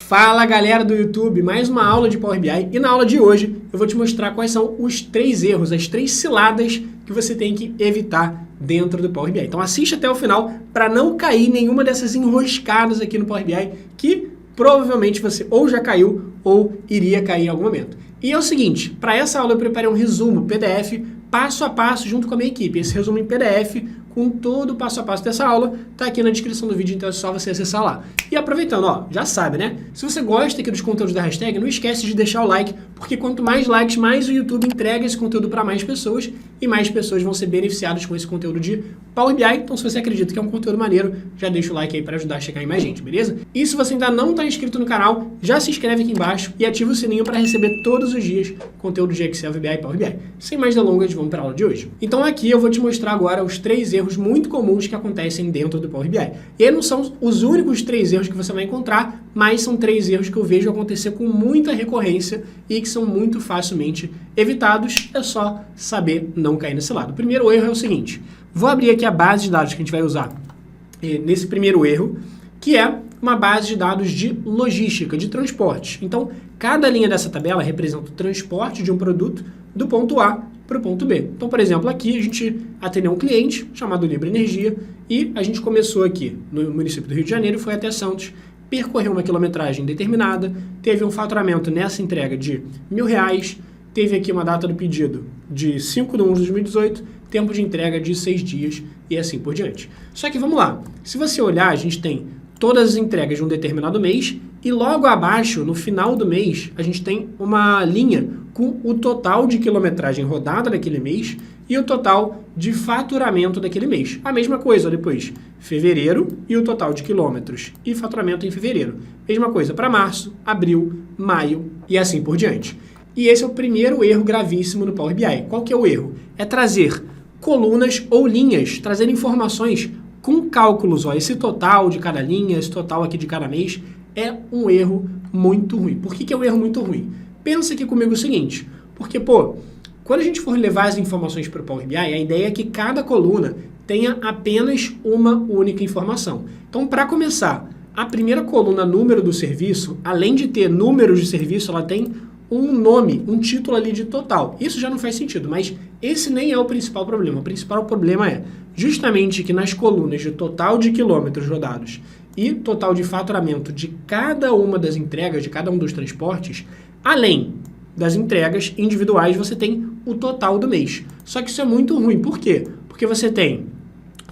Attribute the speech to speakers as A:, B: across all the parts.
A: Fala galera do YouTube, mais uma aula de Power BI e na aula de hoje eu vou te mostrar quais são os 3 erros, as 3 ciladas que você tem que evitar dentro do Power BI. Então assiste até o final para não cair nenhuma dessas enroscadas aqui no Power BI que provavelmente você ou já caiu ou iria cair em algum momento. E é o seguinte, para essa aula eu preparei um resumo PDF passo a passo junto com a minha equipe. Esse resumo em PDF com todo o passo a passo dessa aula tá aqui na descrição do vídeo, então é só você acessar lá. E aproveitando, ó, já sabe, né? Se você gosta aqui dos conteúdos da hashtag, não esquece de deixar o like, porque quanto mais likes, mais o YouTube entrega esse conteúdo para mais pessoas e mais pessoas vão ser beneficiadas com esse conteúdo de Power BI. Então, se você acredita que é um conteúdo maneiro, já deixa o like aí para ajudar a chegar em mais gente, beleza? E se você ainda não está inscrito no canal, já se inscreve aqui embaixo e ativa o sininho para receber todos os dias conteúdo de Excel, VBA e Power BI. Sem mais delongas, vamos para a aula de hoje. Então, aqui eu vou te mostrar agora os 3 erros muito comuns que acontecem dentro do Power BI. E aí não são os únicos 3 erros que você vai encontrar, mas são 3 erros que eu vejo acontecer com muita recorrência e que são muito facilmente evitados. É só saber não cair nesse lado. O primeiro erro é o seguinte, vou abrir aqui a base de dados que a gente vai usar nesse primeiro erro, que é uma base de dados de logística, de transporte. Então, cada linha dessa tabela representa o transporte de um produto do ponto A para o ponto B. Então, por exemplo, aqui a gente atendeu um cliente chamado Libra Energia e a gente começou aqui no município do Rio de Janeiro, foi até Santos, percorreu uma quilometragem determinada, teve um faturamento nessa entrega de R$1.000, teve aqui uma data do pedido de 5/1/2018, tempo de entrega de 6 dias e assim por diante. Só que vamos lá, se você olhar, a gente tem todas as entregas de um determinado mês e logo abaixo, no final do mês, a gente tem uma linha com o total de quilometragem rodada daquele mês e o total de faturamento daquele mês. A mesma coisa depois, fevereiro e o total de quilômetros e faturamento em fevereiro. Mesma coisa para março, abril, maio e assim por diante. E esse é o primeiro erro gravíssimo no Power BI. Qual que é o erro? É trazer colunas ou linhas, trazer informações com cálculos. Ó, esse total de cada linha, esse total aqui de cada mês é um erro muito ruim. Por que é um erro muito ruim? Pensa aqui comigo o seguinte, porque, quando a gente for levar as informações para o Power BI, a ideia é que cada coluna tenha apenas uma única informação. Então, para começar, a primeira coluna, número do serviço, além de ter números de serviço, ela tem um nome, um título ali de total. Isso já não faz sentido, mas esse nem é o principal problema. O principal problema é justamente que nas colunas de total de quilômetros rodados e total de faturamento de cada uma das entregas, de cada um dos transportes, além das entregas individuais, você tem o total do mês. Só que isso é muito ruim. Por quê? Porque você tem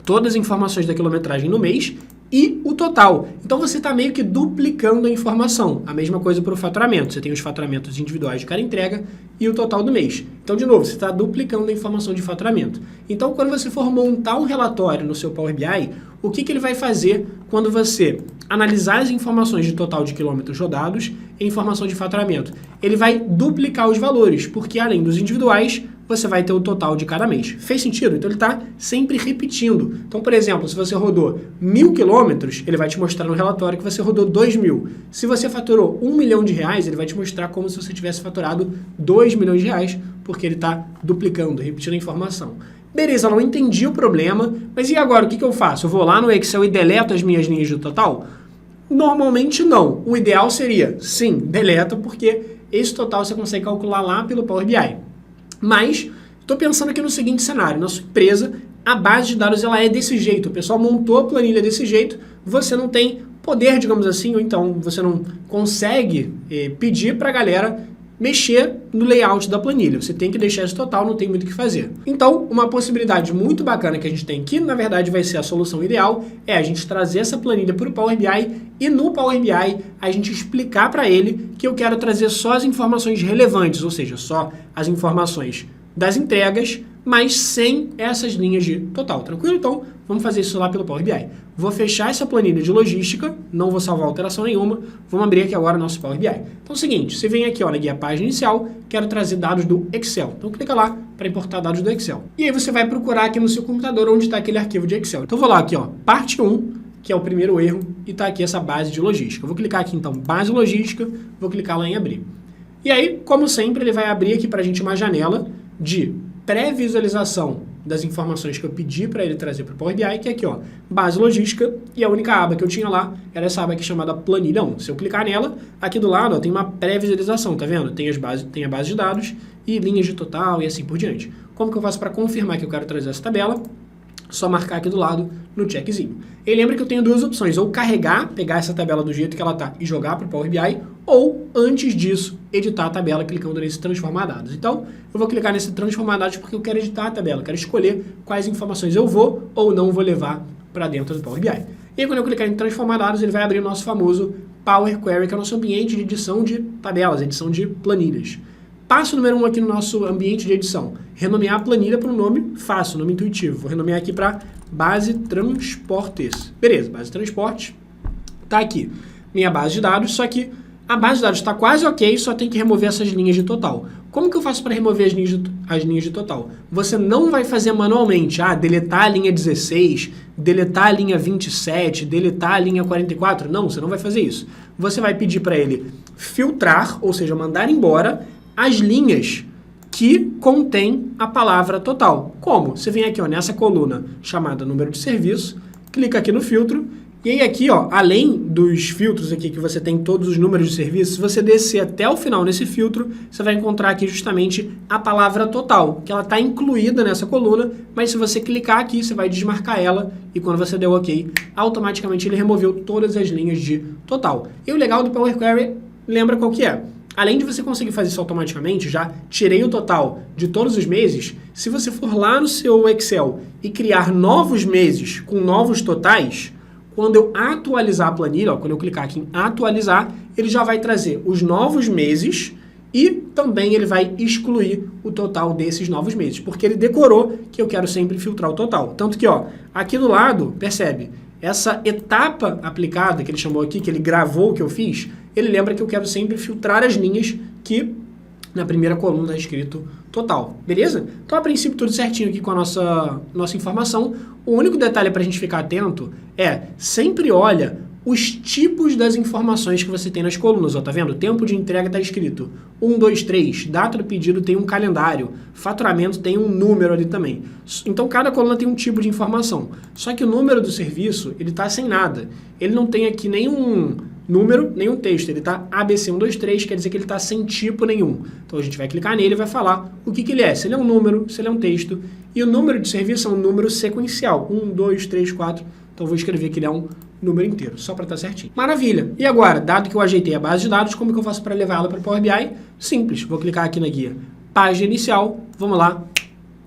A: todas as informações da quilometragem no mês e o total. Então você está meio que duplicando a informação. A mesma coisa para o faturamento. Você tem os faturamentos individuais de cada entrega e o total do mês. Então, de novo, você está duplicando a informação de faturamento. Então, quando você for montar um relatório no seu Power BI, o que ele vai fazer quando você analisar as informações de total de quilômetros rodados e informação de faturamento? Ele vai duplicar os valores, porque além dos individuais, você vai ter o total de cada mês. Fez sentido? Então, ele está sempre repetindo. Então, por exemplo, se você rodou 1.000 quilômetros, ele vai te mostrar no relatório que você rodou 2.000. Se você faturou R$1 milhão, ele vai te mostrar como se você tivesse faturado R$2 milhões, porque ele está duplicando, repetindo a informação. Beleza, não entendi o problema, mas e agora, o que eu faço? Eu vou lá no Excel e deleto as minhas linhas de total? Normalmente não. O ideal seria, sim, deleta, porque esse total você consegue calcular lá pelo Power BI. Mas estou pensando aqui no seguinte cenário, na sua empresa, a base de dados ela é desse jeito, o pessoal montou a planilha desse jeito, você não tem poder, digamos assim, ou então você não consegue pedir para a galera mexer no layout da planilha. Você tem que deixar esse total, não tem muito o que fazer. Então, uma possibilidade muito bacana que a gente tem, que na verdade vai ser a solução ideal, é a gente trazer essa planilha para o Power BI e no Power BI a gente explicar para ele que eu quero trazer só as informações relevantes, ou seja, só as informações das entregas, mas sem essas linhas de total. Tranquilo? Então, vamos fazer isso lá pelo Power BI. Vou fechar essa planilha de logística, não vou salvar alteração nenhuma, vamos abrir aqui agora o nosso Power BI. Então é o seguinte, você vem aqui na guia página inicial, quero trazer dados do Excel. Então clica lá para importar dados do Excel. E aí você vai procurar aqui no seu computador onde está aquele arquivo de Excel. Então eu vou lá aqui, parte 1, que é o primeiro erro, e está aqui essa base de logística. Eu vou clicar aqui então, base logística, vou clicar lá em abrir. E aí, como sempre, ele vai abrir aqui para a gente uma janela de pré-visualização das informações que eu pedi para ele trazer para o Power BI, que é aqui, ó, base logística, e a única aba que eu tinha lá era essa aba aqui chamada planilha 1. Se eu clicar nela, aqui do lado, ó, tem uma pré-visualização, tá vendo? Tem a base de dados e linhas de total e assim por diante. Como que eu faço para confirmar que eu quero trazer essa tabela? Só marcar aqui do lado no checkzinho. E lembra que eu tenho duas opções, ou carregar, pegar essa tabela do jeito que ela tá e jogar para o Power BI, ou, antes disso, editar a tabela clicando nesse transformar dados. Então, eu vou clicar nesse transformar dados porque eu quero editar a tabela, quero escolher quais informações eu vou ou não vou levar para dentro do Power BI. E aí, quando eu clicar em transformar dados, ele vai abrir o nosso famoso Power Query, que é o nosso ambiente de edição de tabelas, edição de planilhas. Passo número 1 aqui no nosso ambiente de edição. Renomear a planilha para um nome fácil, nome intuitivo. Vou renomear aqui para base transportes. Beleza, base transporte. Tá aqui minha base de dados, só que a base de dados está quase ok, só tem que remover essas linhas de total. Como que eu faço para remover as linhas de total? Você não vai fazer manualmente, deletar a linha 16, deletar a linha 27, deletar a linha 44. Não, você não vai fazer isso. Você vai pedir para ele filtrar, ou seja, mandar embora as linhas que contém a palavra total. Como? Você vem aqui, ó, nessa coluna chamada número de serviço, clica aqui no filtro, e aí aqui, ó, além dos filtros aqui que você tem todos os números de serviço, se você descer até o final nesse filtro, você vai encontrar aqui justamente a palavra total, que ela está incluída nessa coluna, mas se você clicar aqui, você vai desmarcar ela, e quando você der OK, automaticamente ele removeu todas as linhas de total. E o legal do Power Query, lembra qual que é? Além de você conseguir fazer isso automaticamente, já tirei o total de todos os meses, se você for lá no seu Excel e criar novos meses com novos totais, quando eu atualizar a planilha, ó, quando eu clicar aqui em atualizar, ele já vai trazer os novos meses e também ele vai excluir o total desses novos meses, porque ele decorou que eu quero sempre filtrar o total. Tanto que, ó, aqui do lado, percebe, essa etapa aplicada que ele chamou aqui, que ele gravou o que eu fiz, ele lembra que eu quero sempre filtrar as linhas que na primeira coluna está escrito total, beleza? Então, a princípio, tudo certinho aqui com a nossa informação. O único detalhe para a gente ficar atento é, sempre olha os tipos das informações que você tem nas colunas, ó, tá vendo? O tempo de entrega está escrito 1, 2, 3, data do pedido tem um calendário, faturamento tem um número ali também. Então, cada coluna tem um tipo de informação. Só que o número do serviço, ele está sem nada. Ele não tem aqui nenhum número, nenhum texto. Ele está ABC 1, 2, 3, quer dizer que ele está sem tipo nenhum. Então, a gente vai clicar nele e vai falar o que ele é. Se ele é um número, se ele é um texto. E o número de serviço é um número sequencial. 1, 2, 3, 4. Então, eu vou escrever que ele é um número inteiro, só para estar certinho. Maravilha! E agora, dado que eu ajeitei a base de dados, como que eu faço para levar ela para o Power BI? Simples. Vou clicar aqui na guia Página Inicial. Vamos lá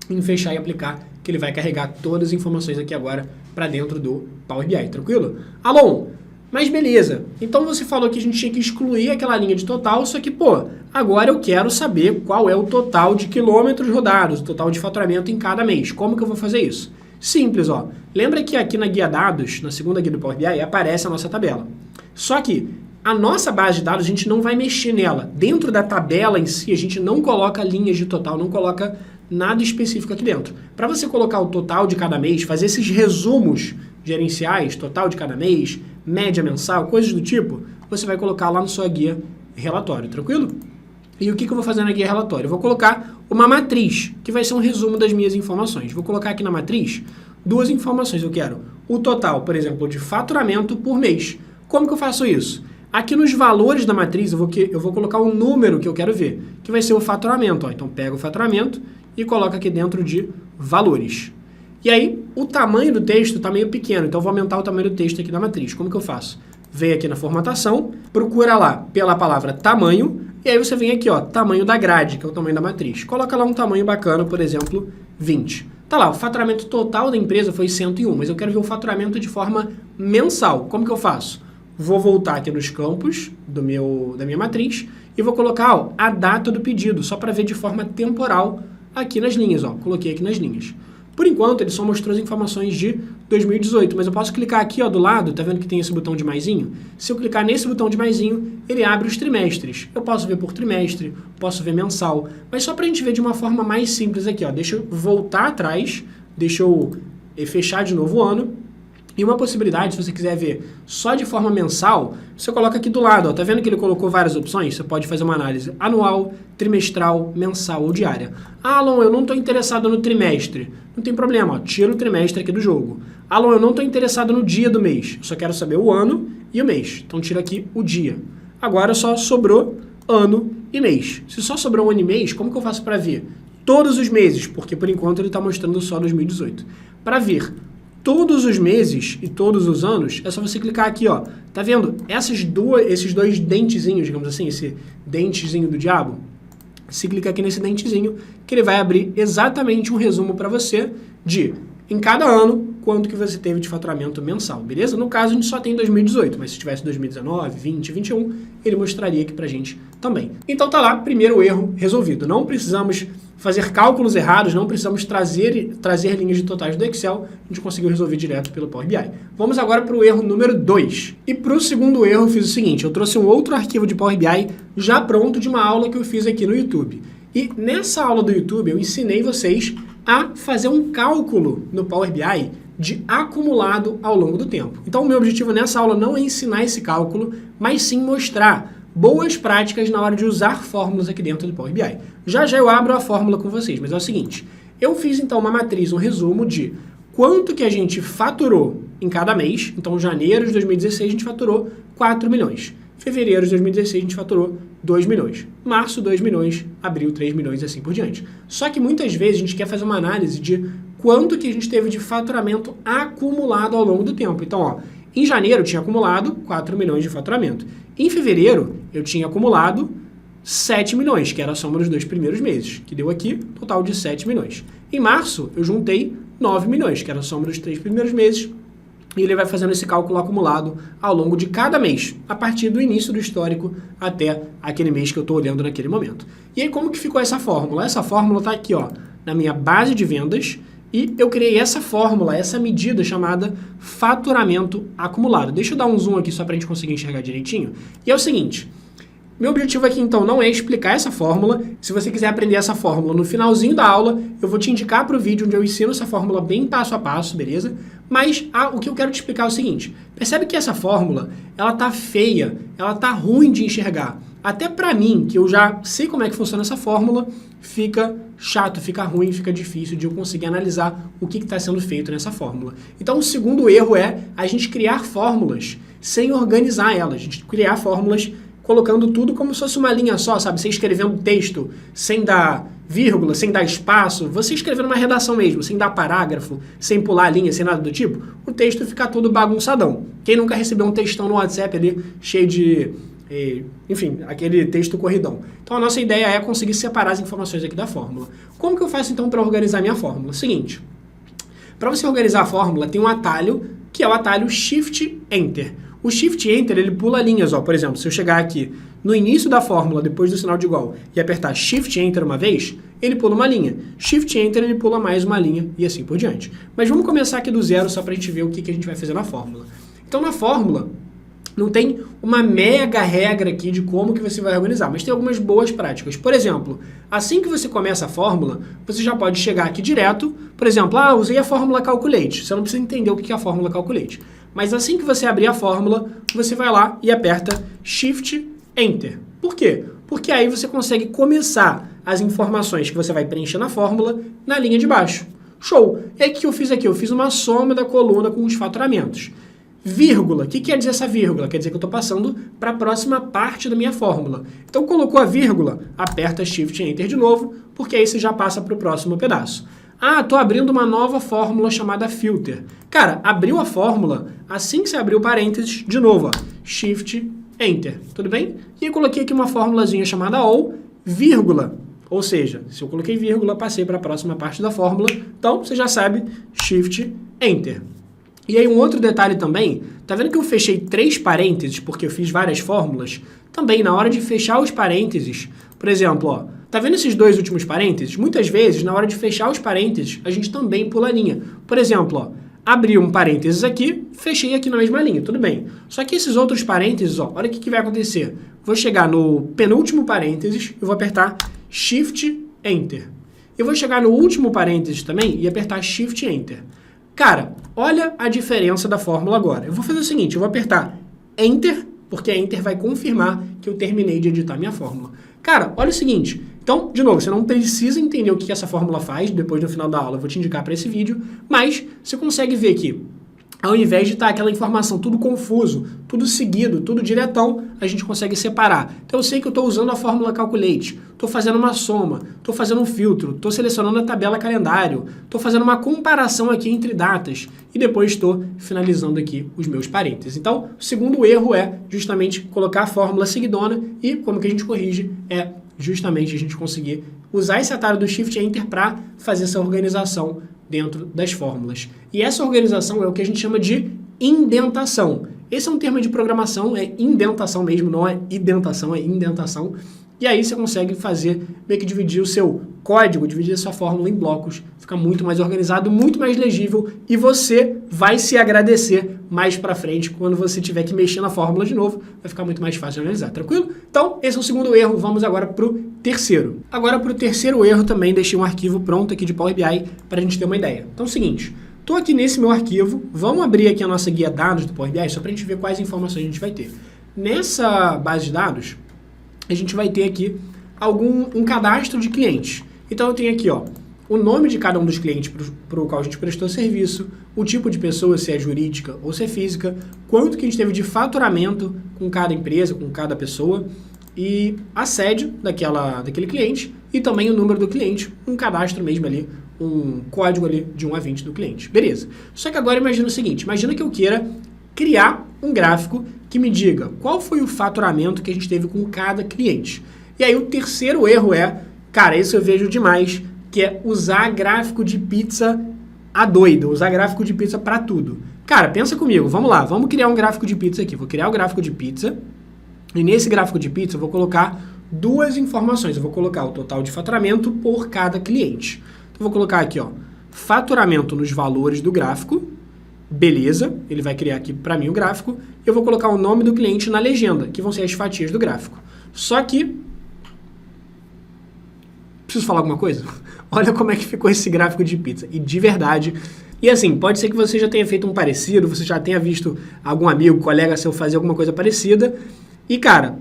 A: em fechar e aplicar, que ele vai carregar todas as informações aqui agora para dentro do Power BI. Tranquilo? Alon, mas beleza. Então, você falou que a gente tinha que excluir aquela linha de total, só que, pô, agora eu quero saber qual é o total de quilômetros rodados, o total de faturamento em cada mês. Como que eu vou fazer isso? Simples, ó. Lembra que aqui na guia dados, na segunda guia do Power BI, aparece a nossa tabela. Só que a nossa base de dados, a gente não vai mexer nela. Dentro da tabela em si, a gente não coloca linhas de total, não coloca nada específico aqui dentro. Para você colocar o total de cada mês, fazer esses resumos gerenciais, total de cada mês, média mensal, coisas do tipo, você vai colocar lá na sua guia relatório, tranquilo? E o que eu vou fazer na guia relatório? Eu vou colocar uma matriz, que vai ser um resumo das minhas informações. Vou colocar aqui na matriz duas informações. Eu quero o total, por exemplo, de faturamento por mês. Como que eu faço isso? Aqui nos valores da matriz, eu vou colocar o número que eu quero ver, que vai ser o faturamento. Ó. Então, pega o faturamento e coloca aqui dentro de valores. E aí, o tamanho do texto está meio pequeno, então eu vou aumentar o tamanho do texto aqui da matriz. Como que eu faço? Vem aqui na formatação, procura lá pela palavra tamanho, e aí você vem aqui, ó, tamanho da grade, que é o tamanho da matriz. Coloca lá um tamanho bacana, por exemplo, 20. Tá lá, o faturamento total da empresa foi 101, mas eu quero ver o faturamento de forma mensal. Como que eu faço? Vou voltar aqui nos campos da minha matriz e vou colocar, ó, a data do pedido, só para ver de forma temporal aqui nas linhas, ó. Coloquei aqui nas linhas. Por enquanto, ele só mostrou as informações de 2018, mas eu posso clicar aqui, ó, do lado, tá vendo que tem esse botão de maisinho? Se eu clicar nesse botão de maisinho, ele abre os trimestres. Eu posso ver por trimestre, posso ver mensal, mas só pra gente ver de uma forma mais simples aqui, ó. Deixa eu voltar atrás, deixa eu fechar de novo o ano, E uma possibilidade, se você quiser ver só de forma mensal, você coloca aqui do lado, ó, tá vendo que ele colocou várias opções? Você pode fazer uma análise anual, trimestral, mensal ou diária. Alan, eu não estou interessado no trimestre. Não tem problema, ó, tira o trimestre aqui do jogo. Alan, eu não estou interessado no dia do mês, eu só quero saber o ano e o mês. Então tira aqui o dia. Agora só sobrou ano e mês. Se só sobrou um ano e mês, como que eu faço para ver todos os meses? Porque por enquanto ele está mostrando só 2018. Para ver todos os meses e todos os anos, é só você clicar aqui, ó. Tá vendo? Esses dois dentezinhos, digamos assim, esse dentezinho do diabo, você clica aqui nesse dentezinho, que ele vai abrir exatamente um resumo para você de, em cada ano, quanto que você teve de faturamento mensal, beleza? No caso, a gente só tem 2018, mas se tivesse 2019, 20, 21, ele mostraria aqui pra gente também. Então tá lá, primeiro erro resolvido. Não precisamos fazer cálculos errados, não precisamos trazer linhas de totais do Excel, a gente conseguiu resolver direto pelo Power BI. Vamos agora para o erro número 2. E para o segundo erro eu fiz o seguinte, eu trouxe um outro arquivo de Power BI já pronto de uma aula que eu fiz aqui no YouTube. E nessa aula do YouTube eu ensinei vocês a fazer um cálculo no Power BI de acumulado ao longo do tempo. Então o meu objetivo nessa aula não é ensinar esse cálculo, mas sim mostrar boas práticas na hora de usar fórmulas aqui dentro do Power BI. Já já eu abro a fórmula com vocês, mas é o seguinte, eu fiz então uma matriz, um resumo de quanto que a gente faturou em cada mês. Então janeiro de 2016 a gente faturou 4 milhões, fevereiro de 2016 a gente faturou 2 milhões, março 2 milhões, abril 3 milhões e assim por diante. Só que muitas vezes a gente quer fazer uma análise de quanto que a gente teve de faturamento acumulado ao longo do tempo. Então, ó, em janeiro eu tinha acumulado 4 milhões de faturamento. Em fevereiro eu tinha acumulado 7 milhões, que era a soma dos 2 primeiros meses, que deu aqui um total de 7 milhões. Em março eu juntei 9 milhões, que era a soma dos 3 primeiros meses, e ele vai fazendo esse cálculo acumulado ao longo de cada mês, a partir do início do histórico até aquele mês que eu estou olhando naquele momento. E aí como que ficou essa fórmula? Essa fórmula está aqui, ó, na minha base de vendas, e eu criei essa fórmula, essa medida chamada faturamento acumulado. Deixa eu dar um zoom aqui só para a gente conseguir enxergar direitinho. E é o seguinte, meu objetivo aqui então não é explicar essa fórmula. Se você quiser aprender essa fórmula no finalzinho da aula, eu vou te indicar para o vídeo onde eu ensino essa fórmula bem passo a passo, beleza? Mas o que eu quero te explicar é o seguinte, percebe que essa fórmula, ela tá feia, ela tá ruim de enxergar. Até para mim, que eu já sei como é que funciona essa fórmula, fica chato, fica ruim, fica difícil de eu conseguir analisar o que está sendo feito nessa fórmula. Então, o segundo erro é a gente criar fórmulas sem organizar elas. A gente criar fórmulas colocando tudo como se fosse uma linha só, sabe? Você escrevendo texto sem dar vírgula, sem dar espaço, você escrevendo uma redação mesmo, sem dar parágrafo, sem pular linha, sem nada do tipo, o texto fica todo bagunçadão. Quem nunca recebeu um textão no WhatsApp ali, cheio de... enfim, aquele texto corridão. Então a nossa ideia é conseguir separar as informações aqui da fórmula. Como que eu faço então para organizar minha fórmula? Seguinte, para você organizar a fórmula tem um atalho, que é o atalho Shift Enter. O Shift Enter, ele pula linhas, ó. Por exemplo, se eu chegar aqui no início da fórmula, depois do sinal de igual, e apertar Shift Enter uma vez, ele pula uma linha. Shift Enter, ele pula mais uma linha e assim por diante. Mas vamos começar aqui do zero só para a gente ver o que a gente vai fazer na fórmula. Então na fórmula, não tem uma mega regra aqui de como que você vai organizar, mas tem algumas boas práticas. Por exemplo, assim que você começa a fórmula, você já pode chegar aqui direto, por exemplo, usei a fórmula Calculate. Você não precisa entender o que é a fórmula Calculate. Mas assim que você abrir a fórmula, você vai lá e aperta Shift Enter. Por quê? Porque aí você consegue começar as informações que você vai preencher na fórmula na linha de baixo. Show! E aí o que eu fiz aqui? Eu fiz uma soma da coluna com os faturamentos. Vírgula. O que quer dizer essa vírgula? Quer dizer que eu estou passando para a próxima parte da minha fórmula. Então, colocou a vírgula, aperta Shift Enter de novo, porque aí você já passa para o próximo pedaço. Estou abrindo uma nova fórmula chamada Filter. Cara, abriu a fórmula, assim que você abriu o parênteses, de novo, ó, Shift Enter. Tudo bem? E eu coloquei aqui uma formulazinha chamada All, vírgula. Ou seja, se eu coloquei vírgula, passei para a próxima parte da fórmula. Então, você já sabe, Shift Enter. E aí um outro detalhe também, tá vendo que eu fechei 3 parênteses porque eu fiz várias fórmulas? Também na hora de fechar os parênteses, por exemplo, ó, tá vendo esses 2 últimos parênteses? Muitas vezes, na hora de fechar os parênteses, a gente também pula a linha. Por exemplo, ó, abri um parênteses aqui, fechei aqui na mesma linha, tudo bem. Só que esses outros parênteses, ó, olha o que vai acontecer. Vou chegar no penúltimo parênteses e vou apertar Shift Enter. Eu vou chegar no último parênteses também e apertar Shift Enter. Cara, olha a diferença da fórmula agora. Eu vou fazer o seguinte, eu vou apertar Enter, porque a Enter vai confirmar que eu terminei de editar minha fórmula. Cara, olha o seguinte. Então, de novo, você não precisa entender o que essa fórmula faz, depois no final da aula eu vou te indicar para esse vídeo, mas você consegue ver que ao invés de estar aquela informação tudo confuso, tudo seguido, tudo diretão, a gente consegue separar. Então eu sei que eu estou usando a fórmula Calculate, estou fazendo uma soma, estou fazendo um filtro, estou selecionando a tabela calendário, estou fazendo uma comparação aqui entre datas e depois estou finalizando aqui os meus parênteses. Então, o segundo erro é justamente colocar a fórmula seguidona e como que a gente corrige é justamente a gente conseguir usar esse atalho do Shift Enter para fazer essa organização dentro das fórmulas. E essa organização é o que a gente chama de indentação. Esse é um termo de programação, é indentação mesmo, não é identação, é indentação. E aí você consegue fazer, meio que dividir o seu código, dividir a sua fórmula em blocos, fica muito mais organizado, muito mais legível e você vai se agradecer mais pra frente quando você tiver que mexer na fórmula de novo, vai ficar muito mais fácil de analisar, tranquilo? Então, esse é o segundo erro, vamos agora pro terceiro. Agora pro terceiro erro também deixei um arquivo pronto aqui de Power BI pra gente ter uma ideia. Então é o seguinte, tô aqui nesse meu arquivo, vamos abrir aqui a nossa guia dados do Power BI só pra gente ver quais informações a gente vai ter. Nessa base de dados, a gente vai ter aqui um cadastro de clientes. Então eu tenho aqui o nome de cada um dos clientes para o qual a gente prestou serviço, o tipo de pessoa, se é jurídica ou se é física, quanto que a gente teve de faturamento com cada empresa, com cada pessoa, e a sede daquele cliente e também o número do cliente, um cadastro mesmo ali, um código ali de 1 a 20 do cliente. Beleza. Só que agora imagina o seguinte, imagina que eu queira criar um gráfico que me diga qual foi o faturamento que a gente teve com cada cliente. E aí o terceiro erro cara, isso eu vejo demais, que é usar gráfico de pizza a doido, usar gráfico de pizza para tudo. Cara, pensa comigo, vamos lá, vamos criar um gráfico de pizza aqui. Vou criar o gráfico de pizza e nesse gráfico de pizza eu vou colocar duas informações. Eu vou colocar o total de faturamento por cada cliente. Então eu vou colocar aqui, faturamento nos valores do gráfico. Beleza, ele vai criar aqui para mim o gráfico. Eu vou colocar o nome do cliente na legenda, que vão ser as fatias do gráfico. Só que... Preciso falar alguma coisa? Olha como é que ficou esse gráfico de pizza. E de verdade... E assim, pode ser que você já tenha feito um parecido, você já tenha visto algum amigo, colega seu fazer alguma coisa parecida. E, cara,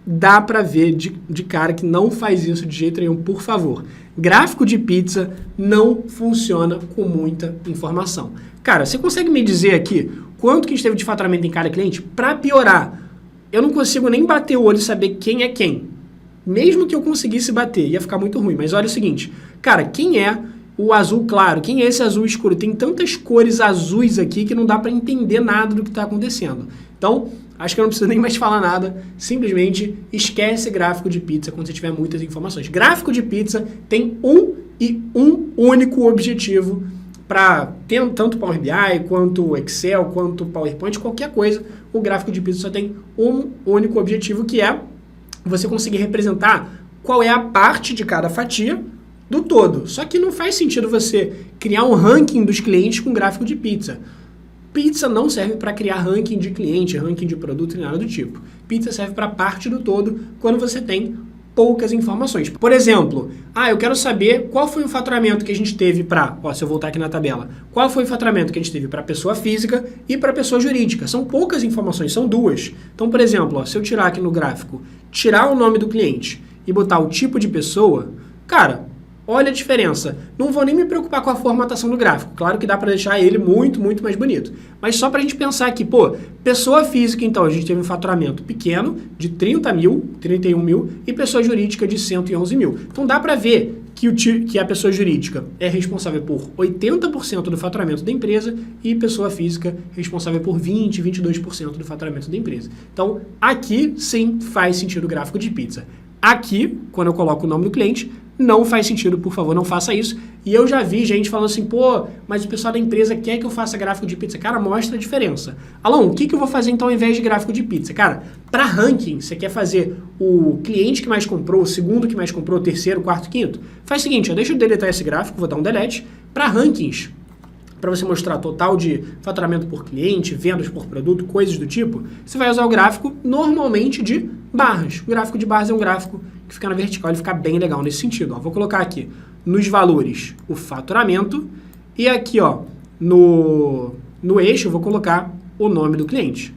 A: dá pra ver de cara que não faz isso de jeito nenhum, por favor. Gráfico de pizza não funciona com muita informação. Cara, você consegue me dizer aqui quanto que a gente teve de faturamento em cada cliente? Para piorar, eu não consigo nem bater o olho e saber quem é quem. Mesmo que eu conseguisse bater, ia ficar muito ruim. Mas olha o seguinte, cara, quem é o azul claro? Quem é esse azul escuro? Tem tantas cores azuis aqui que não dá para entender nada do que está acontecendo. Então, acho que eu não preciso nem mais falar nada. Simplesmente esquece gráfico de pizza quando você tiver muitas informações. Gráfico de pizza tem um único objetivo para ter tanto Power BI, quanto Excel, quanto PowerPoint, qualquer coisa, o gráfico de pizza só tem um único objetivo, que é você conseguir representar qual é a parte de cada fatia do todo. Só que não faz sentido você criar um ranking dos clientes com gráfico de pizza. Pizza não serve para criar ranking de cliente, ranking de produto, nem nada do tipo. Pizza serve para parte do todo quando você tem poucas informações. Por exemplo, eu quero saber qual foi o faturamento que a gente teve para, se eu voltar aqui na tabela, qual foi o faturamento que a gente teve para pessoa física e para pessoa jurídica. São poucas informações, são duas. Então, por exemplo, se eu tirar aqui no gráfico, tirar o nome do cliente e botar o tipo de pessoa, cara, olha a diferença. Não vou nem me preocupar com a formatação do gráfico. Claro que dá para deixar ele muito, muito mais bonito. Mas só para a gente pensar aqui, pessoa física, então, a gente teve um faturamento pequeno de 30 mil, 31 mil, e pessoa jurídica de 111 mil. Então dá para ver que a pessoa jurídica é responsável por 80% do faturamento da empresa e pessoa física responsável por 20, 22% do faturamento da empresa. Então, aqui sim faz sentido o gráfico de pizza. Aqui, quando eu coloco o nome do cliente, não faz sentido, por favor, não faça isso. E eu já vi gente falando assim, mas o pessoal da empresa quer que eu faça gráfico de pizza. Cara, mostra a diferença. Alon, o que eu vou fazer então ao invés de gráfico de pizza? Cara, para ranking, você quer fazer o cliente que mais comprou, o segundo que mais comprou, o terceiro, o quarto, quinto? Faz o seguinte, deixa eu deletar esse gráfico, vou dar um delete. Para rankings, para você mostrar total de faturamento por cliente, vendas por produto, coisas do tipo, você vai usar o gráfico normalmente de barras. O gráfico de barras é um gráfico que fica na vertical, ele fica bem legal nesse sentido. Vou colocar aqui nos valores o faturamento e aqui no eixo, eu vou colocar o nome do cliente.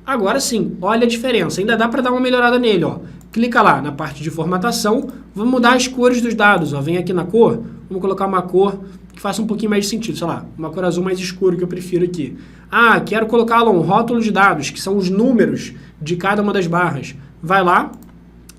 A: Agora sim, olha a diferença. Ainda dá para dar uma melhorada nele, ó. Clica lá na parte de formatação, vamos mudar as cores dos dados, ó. Vem aqui na cor, vamos colocar uma cor que faça um pouquinho mais de sentido, sei lá, uma cor azul mais escuro que eu prefiro aqui. Ah, quero colocar lá um rótulo de dados, que são os números de cada uma das barras. Vai lá,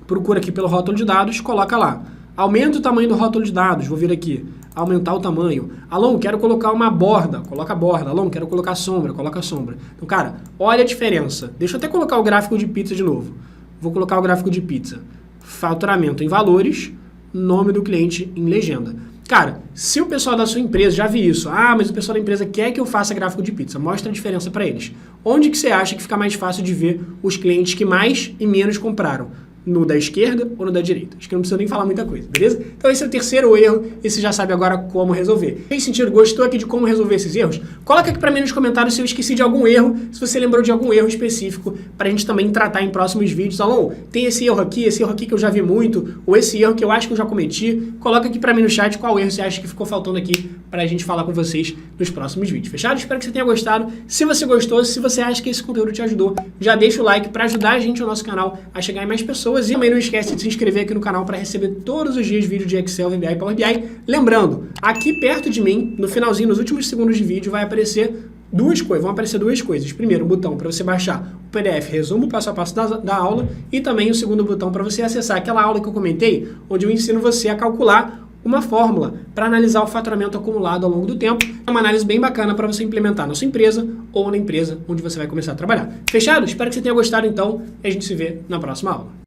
A: procura aqui pelo rótulo de dados, coloca lá. Aumenta o tamanho do rótulo de dados, vou vir aqui, aumentar o tamanho. Alon, quero colocar uma borda, coloca a borda. Alon, quero colocar sombra, coloca a sombra. Então, cara, olha a diferença. Deixa eu até colocar o gráfico de pizza de novo. Vou colocar o gráfico de pizza. Faturamento em valores, nome do cliente em legenda. Cara, se o pessoal da sua empresa, já vi isso, mas o pessoal da empresa quer que eu faça gráfico de pizza, mostra a diferença para eles. Onde que você acha que fica mais fácil de ver os clientes que mais e menos compraram? No da esquerda ou no da direita? Acho que não precisa nem falar muita coisa, beleza? Então esse é o terceiro erro e você já sabe agora como resolver. Fez sentido? Gostou aqui de como resolver esses erros? Coloca aqui pra mim nos comentários se eu esqueci de algum erro, se você lembrou de algum erro específico pra gente também tratar em próximos vídeos. Alon, tem esse erro aqui que eu já vi muito, ou esse erro que eu acho que eu já cometi. Coloca aqui pra mim no chat qual erro você acha que ficou faltando aqui pra gente falar com vocês nos próximos vídeos. Fechado? Espero que você tenha gostado. Se você gostou, se você acha que esse conteúdo te ajudou, já deixa o like pra ajudar a gente no nosso canal a chegar em mais pessoas. E também não esquece de se inscrever aqui no canal para receber todos os dias vídeo de Excel, VBA e Power BI. Lembrando, aqui perto de mim, no finalzinho, nos últimos segundos de vídeo, vai aparecer duas coisas. Primeiro, um botão para você baixar o PDF resumo passo a passo da aula e também o segundo botão para você acessar aquela aula que eu comentei, onde eu ensino você a calcular uma fórmula para analisar o faturamento acumulado ao longo do tempo. É uma análise bem bacana para você implementar na sua empresa ou na empresa onde você vai começar a trabalhar. Fechado? Espero que você tenha gostado então e a gente se vê na próxima aula.